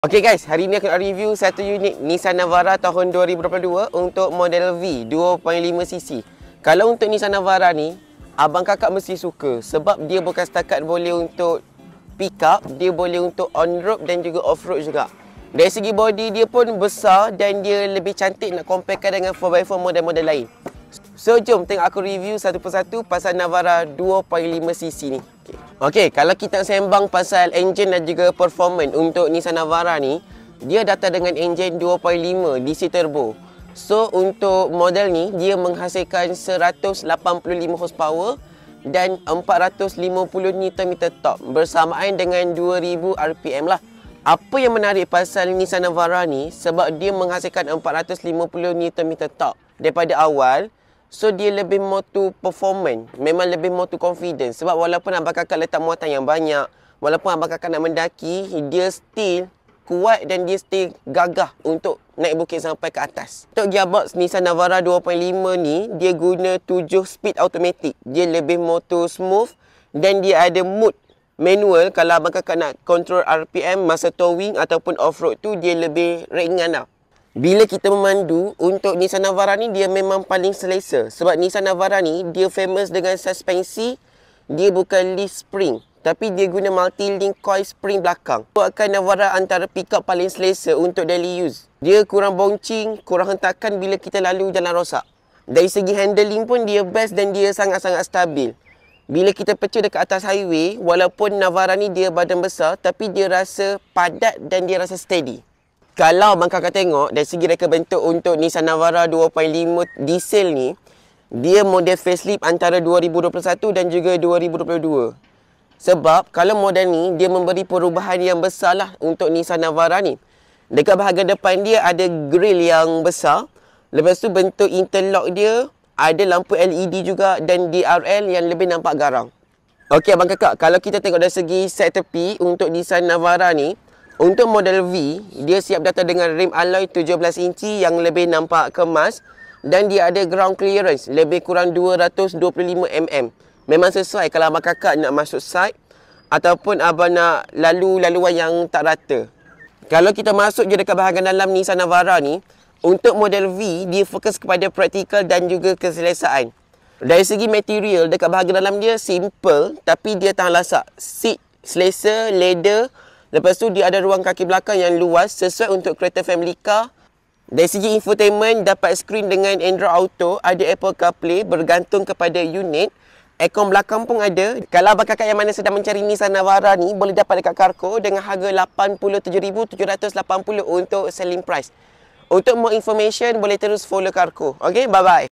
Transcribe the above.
Okay guys, hari ni aku nak review satu unit Nissan Navara tahun 2022 untuk model V 2.5cc. Kalau untuk Nissan Navara ni, abang kakak mesti suka sebab dia bukan setakat boleh untuk pick up, dia boleh untuk on-road dan juga off-road juga. Dari segi body dia pun besar dan dia lebih cantik nak comparekan dengan 4x4 model-model lain. So jom tengok aku review satu persatu pasal Navara 2.5cc ni. Okey, kalau kita sembang pasal enjin dan juga performance untuk Nissan Navara ni, dia datang dengan enjin 2.5 DC turbo. So untuk model ni dia menghasilkan 185 horsepower dan 450 Nm top bersamaan dengan 2000 RPM lah. Apa yang menarik pasal Nissan Navara ni sebab dia menghasilkan 450 Nm top daripada awal. So dia lebih more to performance, memang lebih more to confidence. Sebab walaupun abang kakak letak muatan yang banyak, walaupun abang kakak nak mendaki, dia still kuat dan dia still gagah untuk naik bukit sampai ke atas. Untuk gearbox Nissan Navara 2.5 ni, dia guna 7 speed automatic. Dia lebih more to smooth dan dia ada mode manual. Kalau abang kakak nak control RPM masa towing ataupun off-road tu, dia lebih ringan lah. Bila kita memandu, untuk Nissan Navara ni dia memang paling selesa. Sebab Nissan Navara ni dia famous dengan suspensi, dia bukan leaf spring, tapi dia guna multi-link coil spring belakang. Buatkan Navara antara pickup paling selesa untuk daily use. Dia kurang bouncing, kurang hentakan bila kita lalu jalan rosak. Dari segi handling pun dia best dan dia sangat-sangat stabil. Bila kita pecah dekat atas highway, walaupun Navara ni dia badan besar, tapi dia rasa padat dan dia rasa steady. Kalau abang kakak tengok dari segi reka bentuk untuk Nissan Navara 2.5 diesel ni, dia model facelift antara 2021 dan juga 2022. Sebab kalau model ni dia memberi perubahan yang besar lah untuk Nissan Navara ni. Dekat bahagian depan dia ada grill yang besar. Lepas tu bentuk interlock dia ada lampu LED juga dan DRL yang lebih nampak garang. Okey abang kakak, kalau kita tengok dari segi set tepi untuk Nissan Navara ni, untuk model V, dia siap datang dengan rim alloy 17 inci yang lebih nampak kemas dan dia ada ground clearance lebih kurang 225 mm. Memang sesuai kalau abang kakak nak masuk side ataupun abang nak laluan yang tak rata. Kalau kita masuk je dekat bahagian dalam Nissan Navara ni, untuk model V, dia fokus kepada praktikal dan juga keselesaan. Dari segi material, dekat bahagian dalam dia simple tapi dia tahan lasak. Seat selesa, leather. Lepas tu dia ada ruang kaki belakang yang luas sesuai untuk kereta family car. Dari segi infotainment, dapat screen dengan Android Auto, ada Apple CarPlay bergantung kepada unit. Aircon belakang pun ada. Kalau abang kakak yang mana sedang mencari Nissan Navara ni, boleh dapat dekat Carco dengan harga 87,780 untuk selling price. Untuk more information, boleh terus follow Carco. Okay, bye-bye.